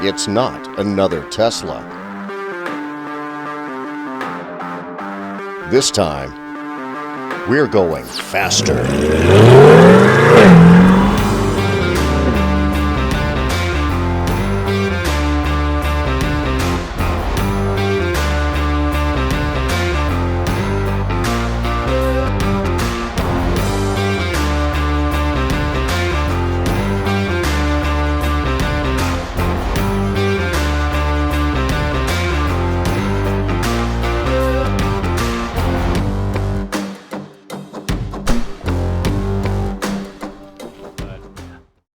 it's not another Tesla. This time, we're going faster.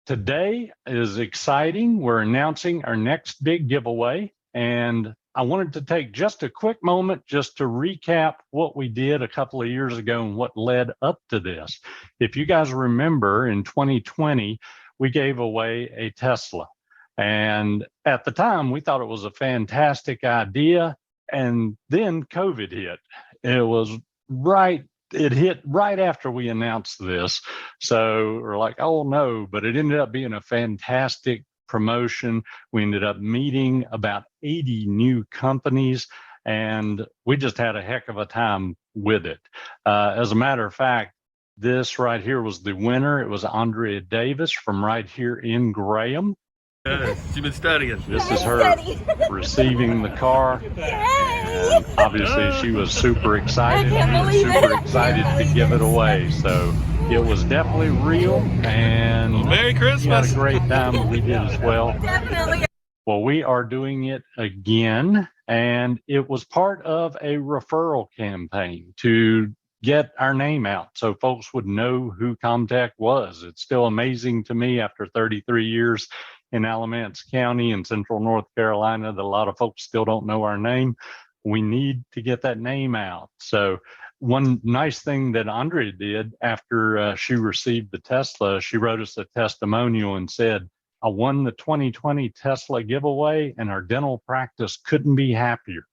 Today is exciting. We're announcing our next big giveaway, and I wanted to take just a quick moment just to recap what we did a couple of years ago and what led up to this. If you guys remember, in 2020, we gave away a Tesla, and at the time we thought it was a fantastic idea, and then COVID hit. It hit right after we announced this. So we're like, oh no, but it ended up being a fantastic promotion. We ended up meeting about 80 new companies, and we just had a heck of a time with it. As a matter of fact, this right here was the winner. It was Andrea Davis from right here in Graham. She's been studying. This is her receiving the car. And obviously she was super excited. We were super excited to give it away. So it was definitely real, and well, Merry Christmas. We had a great time. We did as well. Definitely. Well, we are doing it again, and it was part of a referral campaign to get our name out so folks would know who ComTech was. It's still amazing to me after 33 years in Alamance County in central North Carolina that a lot of folks still don't know our name. We need to get that name out. So one nice thing that Andrea did after she received the Tesla, she wrote us a testimonial and said, I won the 2020 Tesla giveaway and our dental practice couldn't be happier.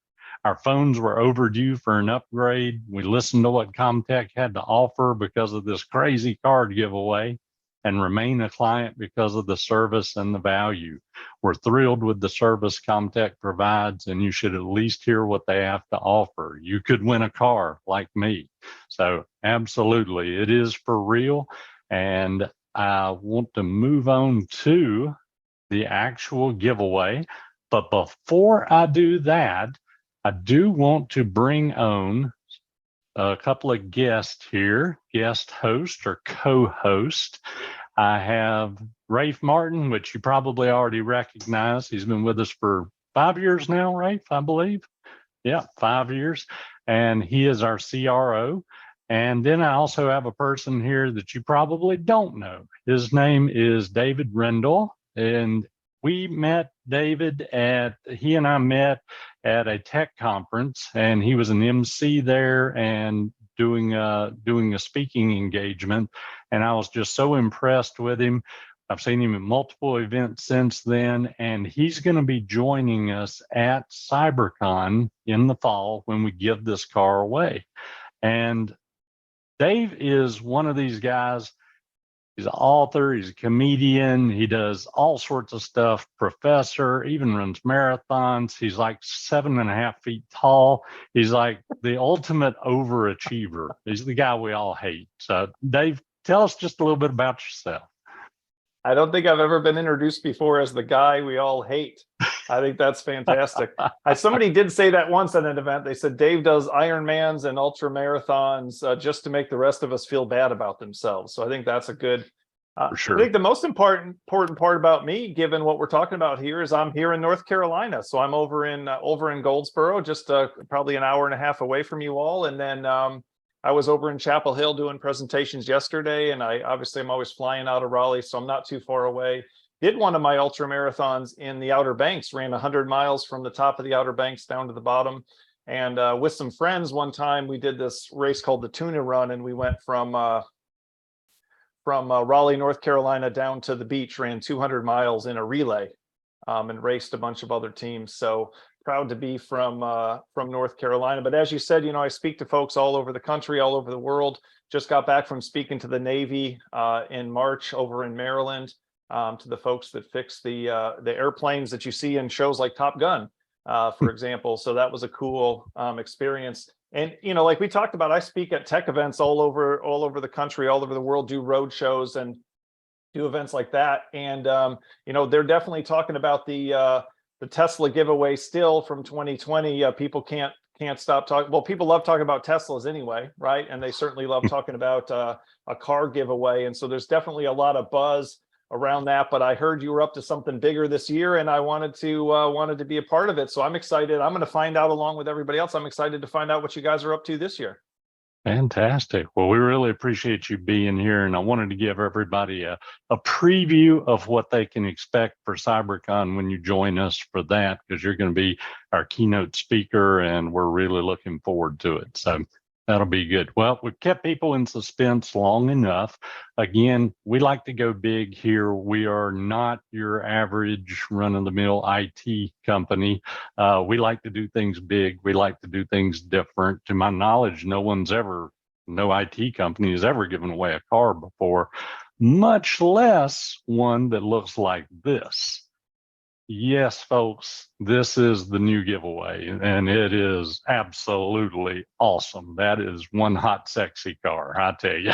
Our phones were overdue for an upgrade. We listened to what ComTech had to offer because of this crazy card giveaway, and remain a client because of the service and the value. We're thrilled with the service ComTech provides, and you should at least hear what they have to offer. You could win a car like me. So absolutely, it is for real. And I want to move on to the actual giveaway. But before I do that, I do want to bring on a couple of guests here, guest host or co-host. I have Rafe Martin, which you probably already recognize. He's been with us for 5 years now, Rafe, I believe. Yeah, 5 years. And he is our CRO. And then I also have a person here that you probably don't know. His name is David Rendell. And we met David he and I met at a tech conference, and he was an MC there and doing a speaking engagement. And I was just so impressed with him. I've seen him at multiple events since then, and he's going to be joining us at CyberCon in the fall when we give this car away. And Dave is one of these guys. He's an author, he's a comedian, he does all sorts of stuff, professor, even runs marathons. He's like 7.5 feet tall. He's like the ultimate overachiever. He's the guy we all hate. So Dave, tell us just a little bit about yourself. I don't think I've ever been introduced before as the guy we all hate. I think that's fantastic. Somebody did say that once at an event. They said Dave does Ironmans and ultra marathons just to make the rest of us feel bad about themselves. So I think that's a good. For sure. I think the most important part about me, given what we're talking about here, is I'm here in North Carolina. So I'm over in Goldsboro, just probably an hour and a half away from you all. And then I was over in Chapel Hill doing presentations yesterday, and I'm always flying out of Raleigh, so I'm not too far away. Did one of my ultra marathons in the Outer Banks, ran 100 miles from the top of the Outer Banks down to the bottom. And with some friends one time, we did this race called the Tuna Run, and we went from Raleigh, North Carolina down to the beach, ran 200 miles in a relay, and raced a bunch of other teams. So proud to be from North Carolina. But as you said, I speak to folks all over the country, all over the world. Just got back from speaking to the Navy in March over in Maryland. to the folks that fix the airplanes that you see in shows like Top Gun, for example. So that was a cool experience. And like we talked about, I speak at tech events all over the country, all over the world, do road shows and do events like that. And they're definitely talking about the Tesla giveaway still from 2020. People can't stop talking. Well, people love talking about Teslas anyway, right? And they certainly love talking about a car giveaway. And so there's definitely a lot of buzz around that. But I heard you were up to something bigger this year, and I wanted to be a part of it. So I'm excited. I'm going to find out along with everybody else. I'm excited to find out what you guys are up to this year. Fantastic. Well, we really appreciate you being here, and I wanted to give everybody a preview of what they can expect for CyberCon when you join us for that, because you're going to be our keynote speaker, and we're really looking forward to it. So that'll be good. Well, we've kept people in suspense long enough. Again, we like to go big here. We are not your average run-of-the-mill IT company. We like to do things big. We like to do things different. To my knowledge, no IT company has ever given away a car before, much less one that looks like this. Yes, folks, this is the new giveaway, and it is absolutely awesome. That is one hot, sexy car, I tell you.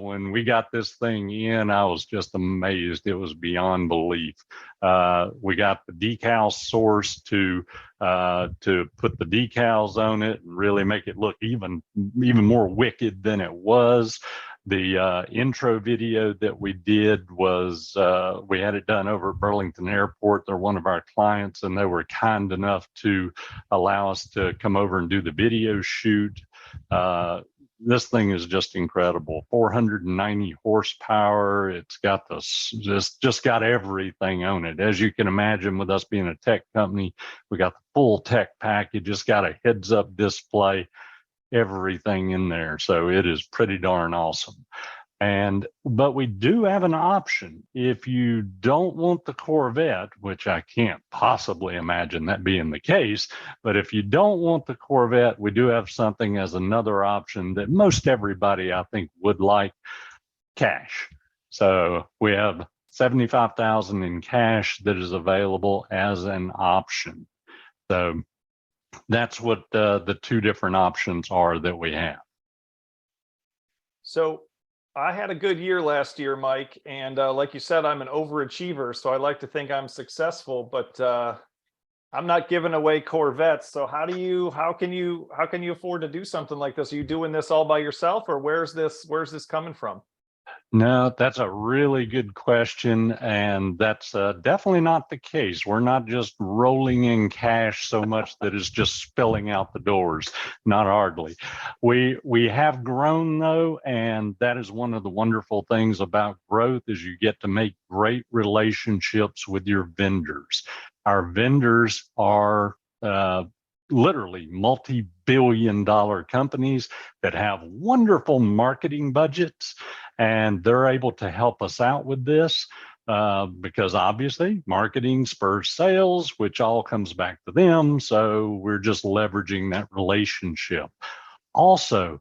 When we got this thing in, I was just amazed. It was beyond belief. We got the decal source to put the decals on it and really make it look even more wicked than it was. The intro video that we did was, we had it done over at Burlington Airport. They're one of our clients, and they were kind enough to allow us to come over and do the video shoot. This thing is just incredible. 490 horsepower. It's got just got everything on it. As you can imagine, with us being a tech company, we got the full tech package. Just got a heads-up display, everything in there. So it is pretty darn awesome. But we do have an option. If you don't want the Corvette, which I can't possibly imagine that being the case, but if you don't want the Corvette, we do have something as another option that most everybody, I think, would like: cash. So we have $75,000 in cash that is available as an option. So that's what the two different options are that we have. So I had a good year last year, Mike, and like you said, I'm an overachiever, so I like to think I'm successful, but I'm not giving away Corvettes. So how can you afford to do something like this? Are you doing this all by yourself, or where's this coming from? No, that's a really good question, and that's definitely not the case. We're not just rolling in cash so much that it's just spilling out the doors. Not hardly. We have grown, though, and that is one of the wonderful things about growth, is you get to make great relationships with your vendors. Our vendors are literally multi-billion-dollar companies that have wonderful marketing budgets, and they're able to help us out with this because obviously marketing spurs sales, which all comes back to them. So we're just leveraging that relationship. Also,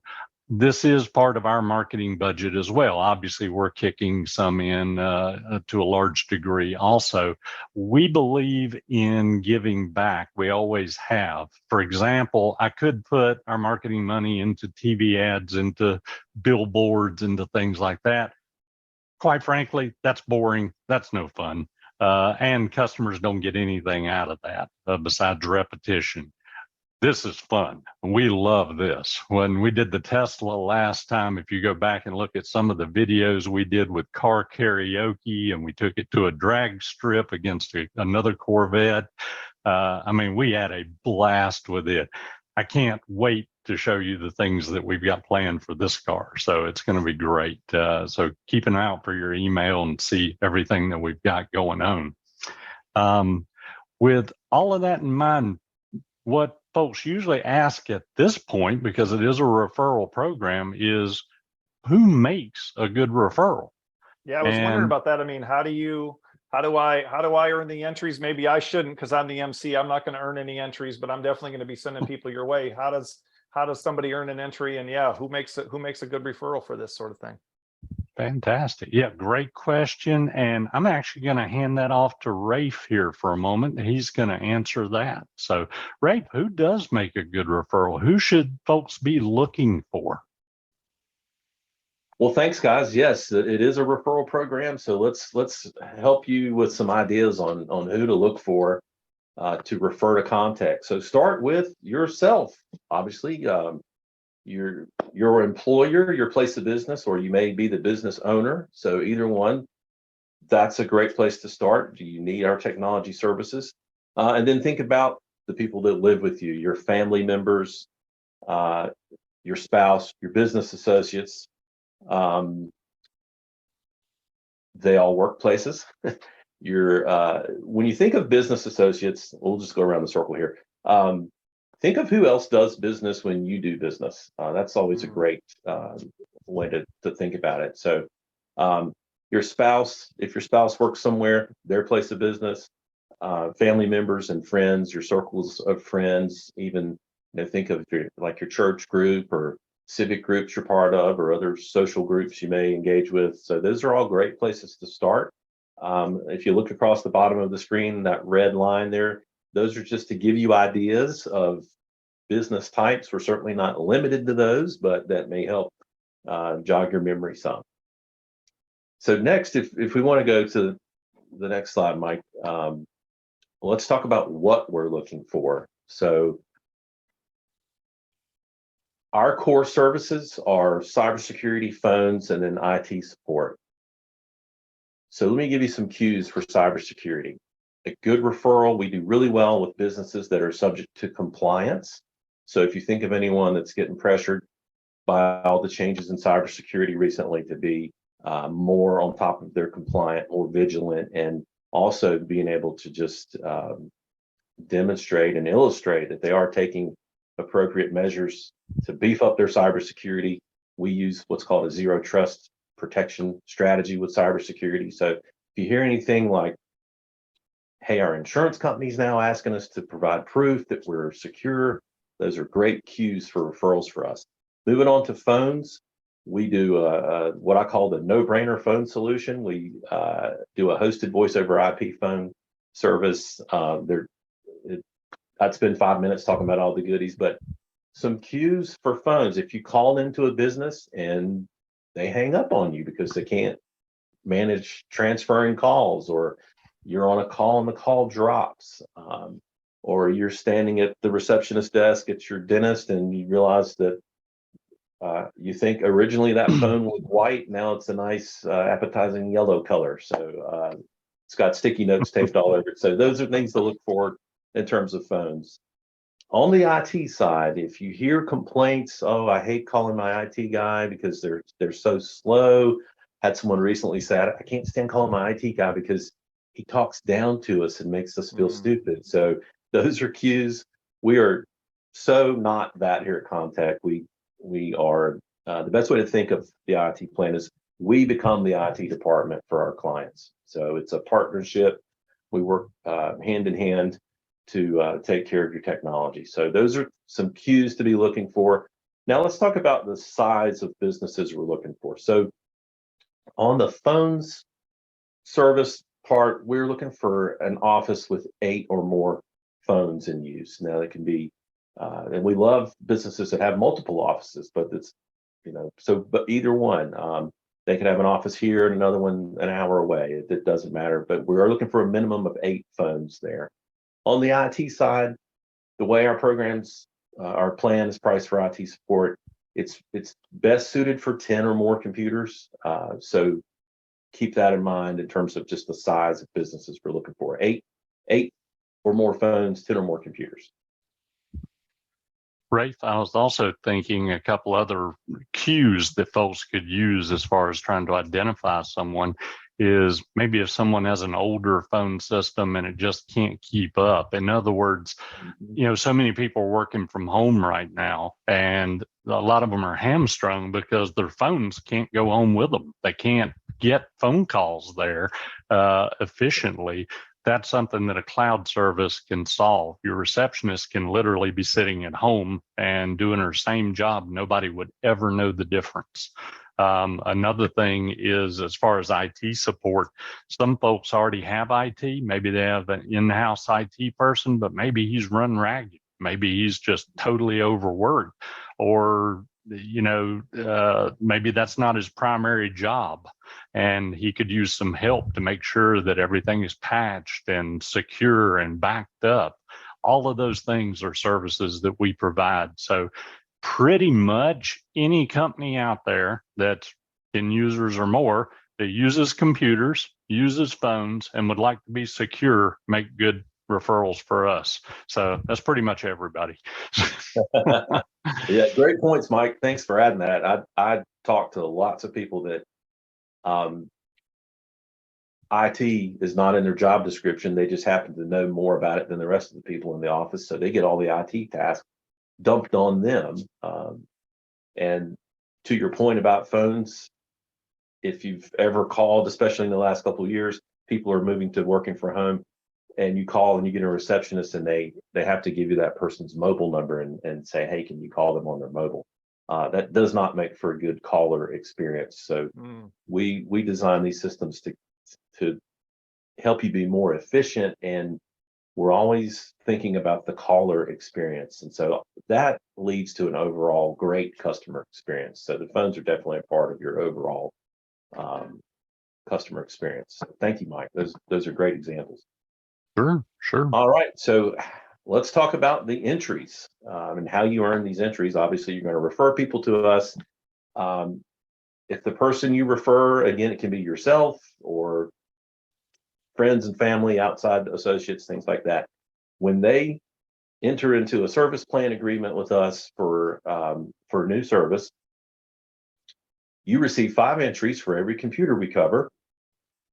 this is part of our marketing budget as well. Obviously, we're kicking some in to a large degree. Also, we believe in giving back. We always have. For example, I could put our marketing money into TV ads, into billboards, into things like that. Quite frankly, that's boring. That's no fun. And customers don't get anything out of that besides repetition. This is fun. We love this. When we did the Tesla last time, if you go back and look at some of the videos we did with car karaoke, and we took it to a drag strip against another Corvette, I mean, we had a blast with it. I can't wait to show you the things that we've got planned for this car. So it's going to be great. So keep an eye out for your email and see everything that we've got going on. With all of that in mind, what folks usually ask at this point, because it is a referral program, is who makes a good referral? Yeah, I was wondering about that. I mean, how do I earn the entries? Maybe I shouldn't, because I'm the MC. I'm not going to earn any entries, but I'm definitely going to be sending people your way. How does somebody earn an entry? And yeah, who makes a good referral for this sort of thing? Fantastic. Yeah, great question. And I'm actually going to hand that off to Rafe here for a moment. He's going to answer that. So, Rafe, who does make a good referral? Who should folks be looking for? Well, thanks, guys. Yes, it is a referral program. So let's help you with some ideas on who to look for to refer to ComTech. So start with yourself. Obviously, your employer, your place of business, or you may be the business owner. So either one, that's a great place to start. Do you need our technology services? And then think about the people that live with you, your family members, your spouse, your business associates. They all work places. When you think of business associates, we'll just go around the circle here. Think of who else does business when you do business. That's always a great way to think about it. So your spouse, if your spouse works somewhere, their place of business, family members and friends, your circles of friends, even think of your church group or civic groups you're part of, or other social groups you may engage with. So those are all great places to start. If you look across the bottom of the screen, that red line there, those are just to give you ideas of business types. We're certainly not limited to those, but that may help jog your memory some. So next, if we want to go to the next slide, Mike, let's talk about what we're looking for. So our core services are cybersecurity, phones, and then IT support. So let me give you some cues for cybersecurity. A good referral, we do really well with businesses that are subject to compliance. So if you think of anyone that's getting pressured by all the changes in cybersecurity recently to be more on top of their compliant, more vigilant, and also being able to just demonstrate and illustrate that they are taking appropriate measures to beef up their cybersecurity. We use what's called a zero trust protection strategy with cybersecurity. So if you hear anything like, hey, our insurance company's now asking us to provide proof that we're secure, those are great cues for referrals for us. Moving on to phones, we do what I call the no-brainer phone solution. We do a hosted voice over IP phone service. I'd spend 5 minutes talking about all the goodies, but some cues for phones. If you call into a business and they hang up on you because they can't manage transferring calls, or you're on a call and the call drops, or you're standing at the receptionist desk at your dentist and you realize that you think originally that phone was white, now it's a nice appetizing yellow color. So it's got sticky notes taped all over it. So those are things to look for in terms of phones. On the IT side, if you hear complaints, oh, I hate calling my IT guy because they're so slow. Had someone recently say, I can't stand calling my IT guy because he talks down to us and makes us feel stupid. So those are cues. We are so not that here at ComTech. We are the best way to think of the IT plan is we become the IT department for our clients. So it's a partnership. We work hand in hand to take care of your technology. So those are some cues to be looking for. Now let's talk about the size of businesses we're looking for. So on the phones service part, we're looking for an office with 8 or more phones in use. Now it can be, and we love businesses that have multiple offices, but it's, but either one, they could have an office here and another one an hour away. It doesn't matter, but we are looking for a minimum of 8 phones there. On the IT side, the way our programs, our plan is priced for IT support, it's best suited for 10 or more computers. So keep that in mind in terms of just the size of businesses we're looking for. 8 or more phones, 10 or more computers. Rafe, I was also thinking a couple other cues that folks could use as far as trying to identify someone is maybe if someone has an older phone system and it just can't keep up. In other words, so many people are working from home right now, and a lot of them are hamstrung because their phones can't go home with them. They can't get phone calls there efficiently. That's something that a cloud service can solve. Your receptionist can literally be sitting at home and doing her same job. Nobody would ever know the difference. Another thing is, as far as IT support, some folks already have IT. Maybe they have an in-house IT person, but maybe he's run ragged. Maybe he's just totally overworked, or maybe that's not his primary job, and he could use some help to make sure that everything is patched and secure and backed up. All of those things are services that we provide. So pretty much any company out there that's 10 users or more that uses computers, uses phones, and would like to be secure, make good referrals for us. So that's pretty much everybody. Yeah, great points, Mike. Thanks for adding that. I talked to lots of people that IT is not in their job description. They just happen to know more about it than the rest of the people in the office. So they get all the IT tasks dumped on them. And to your point about phones, if you've ever called, especially in the last couple of years, people are moving to working from home, and you call and you get a receptionist, and they have to give you that person's mobile number and say, hey, can you call them on their mobile? That does not make for a good caller experience. So we design these systems to help you be more efficient, and we're always thinking about the caller experience. And so that leads to an overall great customer experience. So the phones are definitely a part of your overall customer experience. So thank you, Mike. Those are great examples. Sure. All right. So let's talk about the entries and how you earn these entries. Obviously, you're going to refer people to us. If the person you refer, again, it can be yourself or friends and family, outside associates, things like that. When they enter into a service plan agreement with us for new service, you receive 5 entries for every computer we cover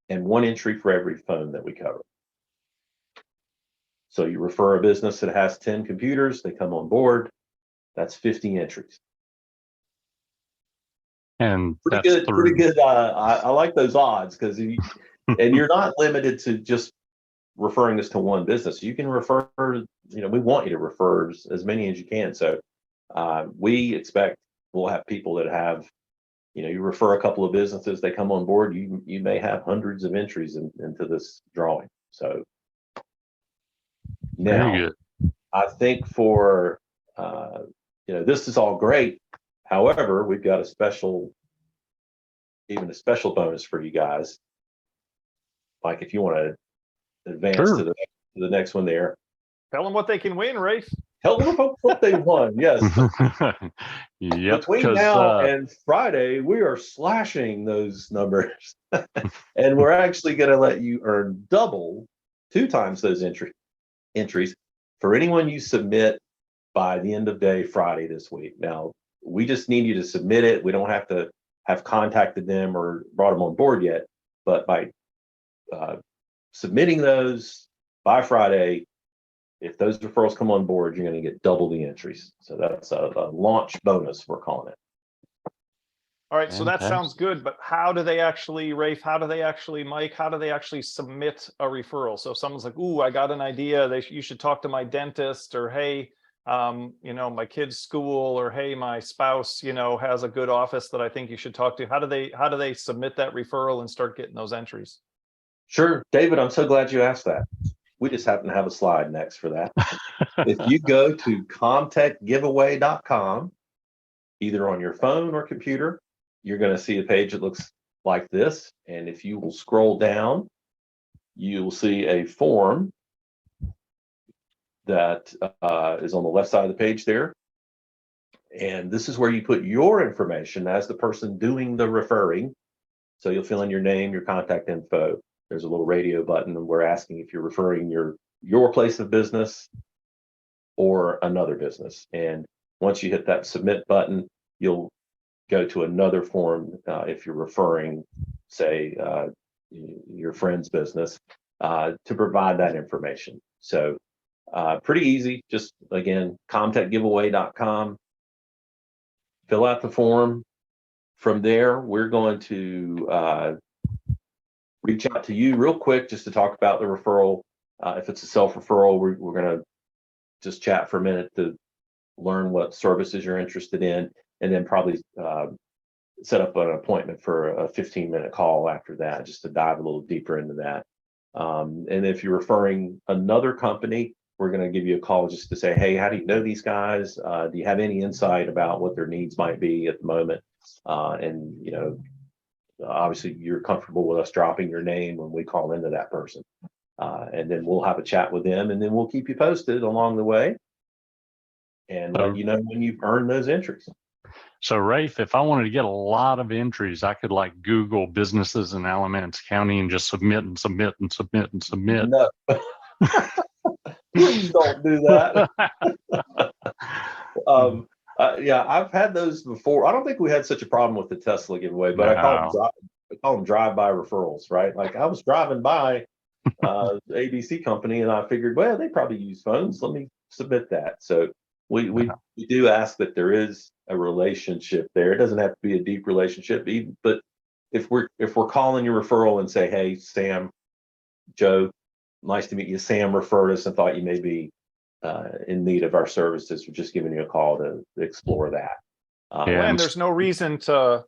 and 1 entry for every phone that we cover. So you refer a business that has 10 computers, they come on board, that's 50 entries. And pretty good. I like those odds, because and you're not limited to just referring this to one business. You can refer, we want you to refer as many as you can. So we expect we'll have people that have, you refer a couple of businesses, they come on board, you may have hundreds of entries into this drawing. So now, I think for, this is all great. However, we've got a special bonus for you guys. Mike, if you want to advance to the next one there. Tell them what they can win, Rafe. Tell them what they won. Yes. Yep, between now and Friday, we are slashing those numbers. And we're actually going to let you earn double, 2 times those entries for anyone you submit by the end of day Friday this week. Now, we just need you to submit it. We don't have to have contacted them or brought them on board yet, but by submitting those by Friday, if those referrals come on board, you're going to get double the entries. So that's a launch bonus, we're calling it. All right, so that sounds good, but how do they actually, Rafe, Mike, how do they actually submit a referral? So if someone's like, ooh, I got an idea, you should talk to my dentist, or hey, my kid's school, or hey, my spouse, has a good office that I think you should talk to. How do they submit that referral and start getting those entries? Sure, David, I'm so glad you asked that. We just happen to have a slide next for that. If you go to ComTechGiveaway.com, either on your phone or computer, you're going to see a page that looks like this. And if you will scroll down, you will see a form that is on the left side of the page there. And this is where you put your information as the person doing the referring. So you'll fill in your name, your contact info. There's a little radio button, and we're asking if you're referring your place of business or another business. And once you hit that submit button, you'll go to another form if you're referring, say, your friend's business, to provide that information. So pretty easy. Just, again, ComTechGiveaway.com. Fill out the form. From there, we're going to reach out to you real quick just to talk about the referral. If it's a self-referral, we're going to just chat for a minute to learn what services you're interested in, and then probably set up an appointment for a 15-minute call after that, just to dive a little deeper into that. And if you're referring another company, we're going to give you a call just to say, hey, how do you know these guys? Do you have any insight about what their needs might be at the moment? And, you know, obviously you're comfortable with us dropping your name when we call into that person. And then we'll have a chat with them, and then we'll keep you posted along the way and let you know when you've earned those entries. So, Rafe, if I wanted to get a lot of entries, I could like Google businesses in Alamance County and just submit and submit and submit and submit. No, please don't do that. Yeah, I've had those before. I don't think we had such a problem with the Tesla giveaway, but I call them drive-by referrals, right? Like I was driving by the ABC company and I figured, well, they probably use phones. Let me submit that. So we do ask that there is a relationship there. It doesn't have to be a deep relationship, but if we're calling your referral and say, hey, Sam, Joe, nice to meet you. Sam referred us and thought you may be in need of our services. We're just giving you a call to explore that. And there's no reason to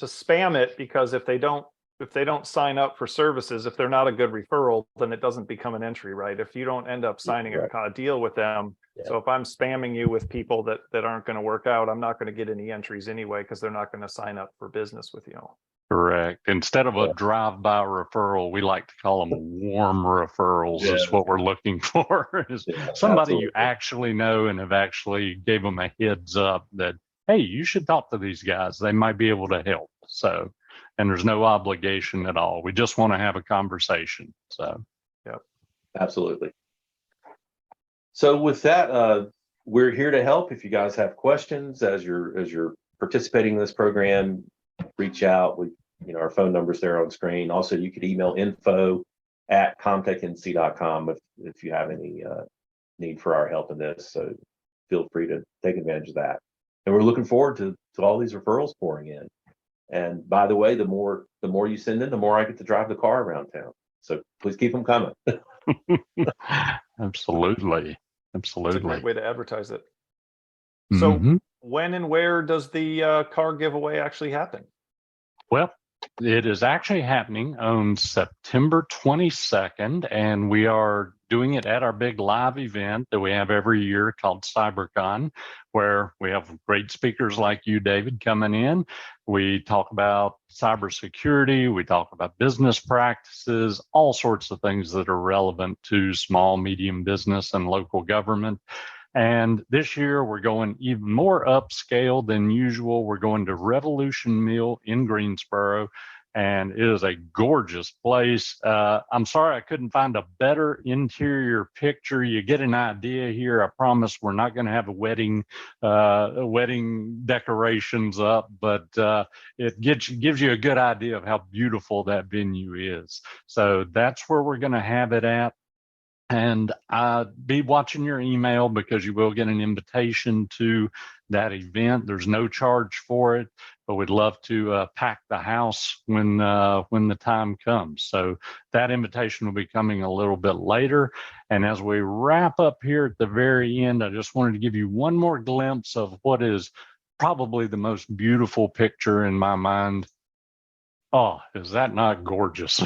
spam it, because if they don't sign up for services, if they're not a good referral, then it doesn't become an entry, right? If you don't end up signing a deal with them. Yeah. So if I'm spamming you with people that aren't going to work out, I'm not going to get any entries anyway, because they're not going to sign up for business with you. Correct. Instead of a drive-by referral, we like to call them warm referrals. Is what we're looking for. Is somebody you actually know and have actually gave them a heads up that, hey, you should talk to these guys. They might be able to help. So, and there's no obligation at all. We just want to have a conversation. So, absolutely. So with that, we're here to help. If you guys have questions as you're participating in this program, reach out. Our phone number's there on screen. Also, you could email info@comtechnc.com if you have any need for our help in this. So feel free to take advantage of that. And we're looking forward to all these referrals pouring in. And by the way, the more you send in, the more I get to drive the car around town. So please keep them coming. Absolutely. It's a great way to advertise it. So when and where does the car giveaway actually happen? Well, it is actually happening on September 22nd, and we are doing it at our big live event that we have every year called CyberCon, where we have great speakers like you, David, coming in. We talk about cybersecurity, we talk about business practices, all sorts of things that are relevant to small, medium business and local government. And this year, we're going even more upscale than usual. We're going to Revolution Mill in Greensboro, and it is a gorgeous place. I'm sorry I couldn't find a better interior picture. You get an idea here. I promise we're not going to have wedding decorations up, but it gives you a good idea of how beautiful that venue is. So that's where we're going to have it at. And be watching your email, because you will get an invitation to that event. There's no charge for it, but we'd love to pack the house when the time comes. So that invitation will be coming a little bit later. And as we wrap up here at the very end, I just wanted to give you one more glimpse of what is probably the most beautiful picture in my mind. Oh, is that not gorgeous?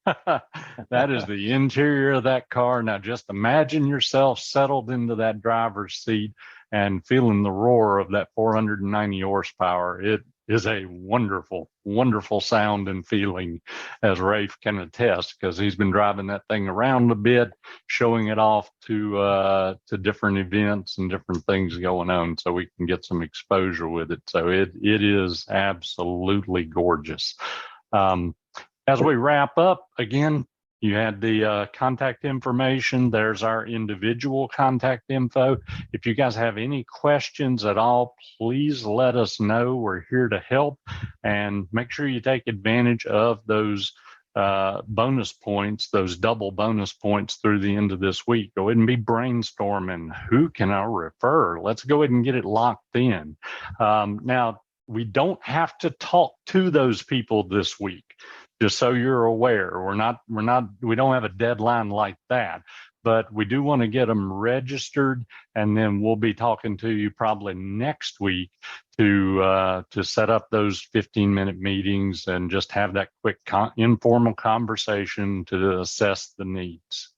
That is the interior of that car. Now just imagine yourself settled into that driver's seat and feeling the roar of that 490 horsepower. It is a wonderful, wonderful sound and feeling, as Rafe can attest, because he's been driving that thing around a bit, showing it off to different events and different things going on, so we can get some exposure with it. So it is absolutely gorgeous. As we wrap up, again, you had the contact information. There's our individual contact info. If you guys have any questions at all, please let us know. We're here to help, and make sure you take advantage of those bonus points, those double bonus points through the end of this week. Go ahead and be brainstorming. Who can I refer? Let's go ahead and get it locked in. Now, we don't have to talk to those people this week. Just so you're aware, we don't have a deadline like that, but we do want to get them registered, and then we'll be talking to you probably next week to set up those 15-minute meetings and just have that quick informal conversation to assess the needs.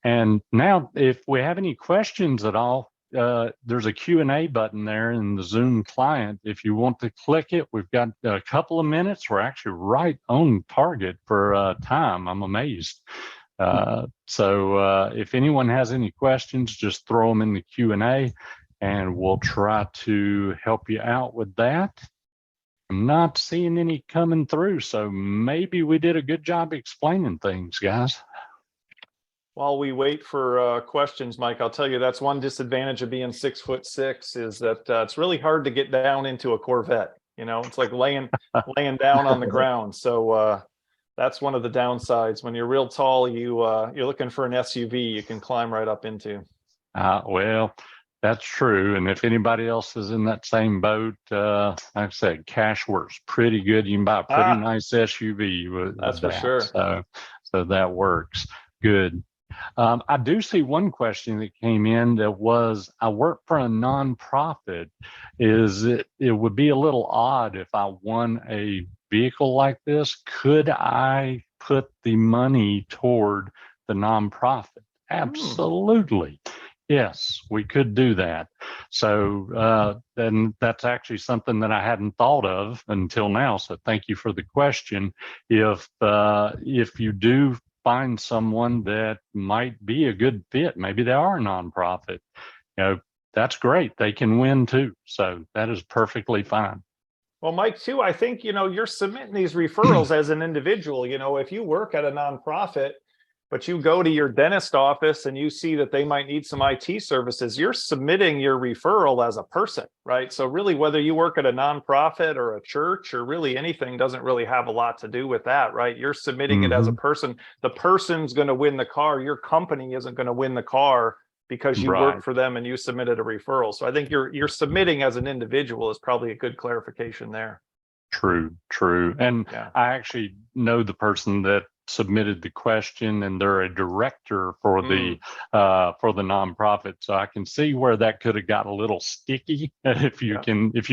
And now, if we have any questions at all, there's a Q&A button there in the Zoom client. If you want to click it, we've got a couple of minutes. We're actually right on target for time. I'm amazed. So if anyone has any questions, just throw them in the Q&A and we'll try to help you out with that. I'm not seeing any coming through, so maybe we did a good job explaining things, guys. While we wait for questions, Mike, I'll tell you that's one disadvantage of being 6'6" is that it's really hard to get down into a Corvette. You know, it's like laying down on the ground. So that's one of the downsides. When you're real tall, you're looking for an SUV you can climb right up into. Well, that's true. And if anybody else is in that same boat, like I said, cash works pretty good. You can buy a pretty nice SUV with that's that. For sure. So that works. Good. I do see one question that came in that was, I work for a nonprofit. It would be a little odd if I won a vehicle like this. Could I put the money toward the nonprofit? Absolutely. Yes, we could do that. So then that's actually something that I hadn't thought of until now. So thank you for the question. If you do find someone that might be a good fit, maybe they are a nonprofit, that's great. They can win too. So that is perfectly fine. Well, Mike, too, I think, you're submitting these referrals as an individual. If you work at a nonprofit, but you go to your dentist office and you see that they might need some IT services, you're submitting your referral as a person, right? So really, whether you work at a nonprofit or a church or really anything doesn't really have a lot to do with that, right? You're submitting it as a person. The person's going to win the car. Your company isn't going to win the car because you work for them and you submitted a referral. So I think you're submitting as an individual is probably a good clarification there. True. And I actually know the person that submitted the question, and they're a director for the nonprofit. So I can see where that could have got a little sticky. If you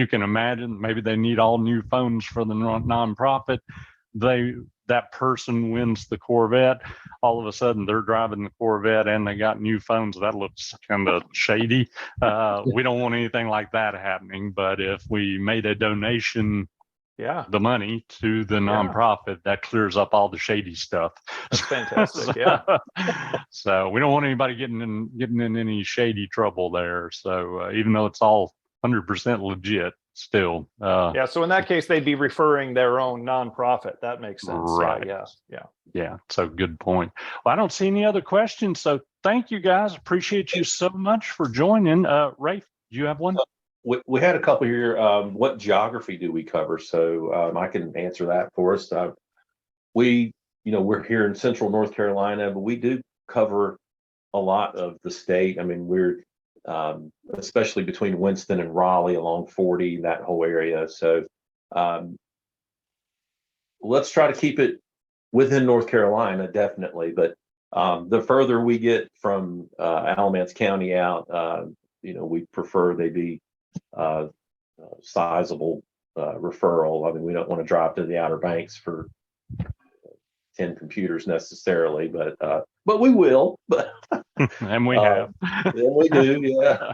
can imagine, maybe they need all new phones for the nonprofit. That person wins the Corvette. All of a sudden, they're driving the Corvette and they got new phones. That looks kind of shady. We don't want anything like that happening. But if we made a donation, the money to the nonprofit, that clears up all the shady stuff. That's fantastic. So we don't want anybody getting in any shady trouble there. So even though it's all 100% legit, still. So in that case, they'd be referring their own nonprofit. That makes sense. Right. Yeah. So good point. Well, I don't see any other questions. So thank you guys. Appreciate you so much for joining. Rafe, do you have one? We had a couple here. What geography do we cover? So I can answer that for us. We're here in central North Carolina, but we do cover a lot of the state. I mean, we're especially between Winston and Raleigh along 40, that whole area. So let's try to keep it within North Carolina, definitely. But the further we get from Alamance County out, we prefer they be sizable referral. I mean, we don't want to drop to the Outer Banks for 10 computers necessarily, but we will. But and we have. And we do,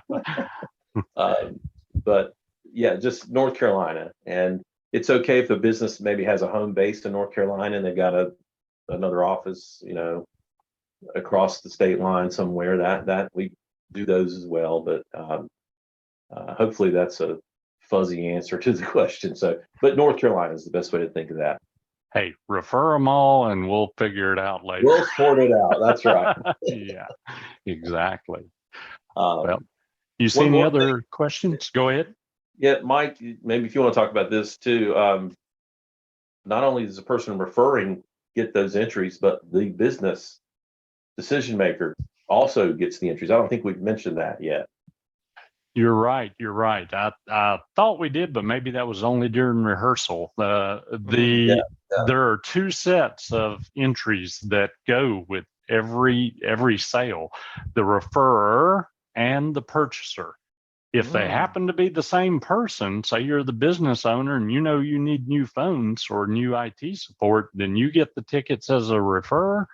but just North Carolina. And it's okay if a business maybe has a home base in North Carolina and they've got another office, across the state line somewhere. That we do those as well. But hopefully that's a fuzzy answer to the question. So, but North Carolina is the best way to think of that. Hey, refer them all and we'll figure it out later. We'll sort it out. That's right. Yeah, exactly. Well, you see any other questions? Go ahead. Yeah, Mike, maybe if you want to talk about this too. Not only does the person referring get those entries, but the business decision maker also gets the entries. I don't think we've mentioned that yet. You're right. I thought we did, but maybe that was only during rehearsal. There are two sets of entries that go with every sale, the referrer and the purchaser. If they happen to be the same person, say you're the business owner and you know you need new phones or new IT support, then you get the tickets as a referrer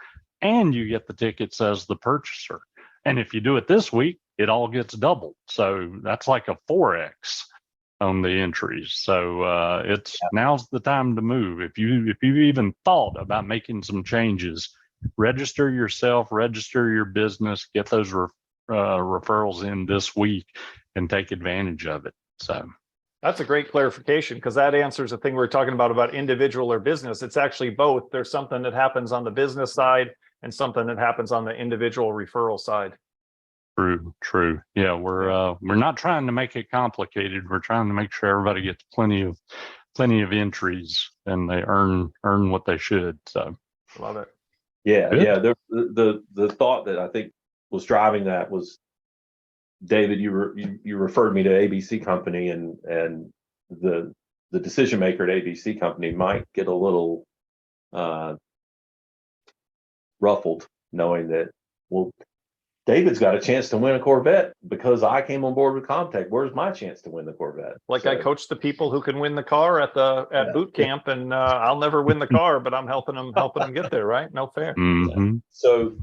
and you get the tickets as the purchaser. And if you do it this week, it all gets doubled. So that's like a 4x on the entries. So now's the time to move. If you even thought about making some changes, register yourself, register your business, get those referrals in this week and take advantage of it. So that's a great clarification, because that answers the thing we were talking about individual or business. It's actually both. There's something that happens on the business side and something that happens on the individual referral side. True. Yeah, we're not trying to make it complicated. We're trying to make sure everybody gets plenty of entries and they earn what they should. So love it. Yeah, Good. yeah. The thought that I think was driving that was, David, you referred me to ABC Company, and the decision maker at ABC Company might get a little ruffled knowing that, well, David's got a chance to win a Corvette because I came on board with ComTech. Where's my chance to win the Corvette? Like, I coach the people who can win the car at boot camp, and I'll never win the car, but I'm helping them get there. Right? No fair. Mm-hmm. So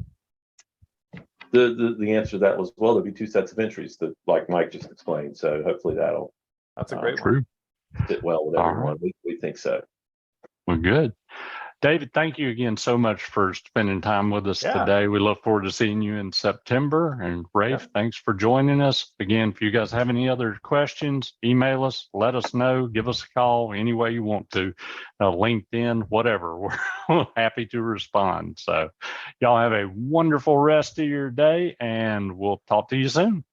the answer to that was, well, there'll be two sets of entries, that, like Mike just explained. So hopefully That's a great True. one. fit well with All everyone. We think so. Well, good. David, thank you again so much for spending time with us today. We look forward to seeing you in September. And Rafe, thanks for joining us. Again, if you guys have any other questions, email us, let us know, give us a call any way you want to, LinkedIn, whatever. We're happy to respond. So y'all have a wonderful rest of your day, and we'll talk to you soon.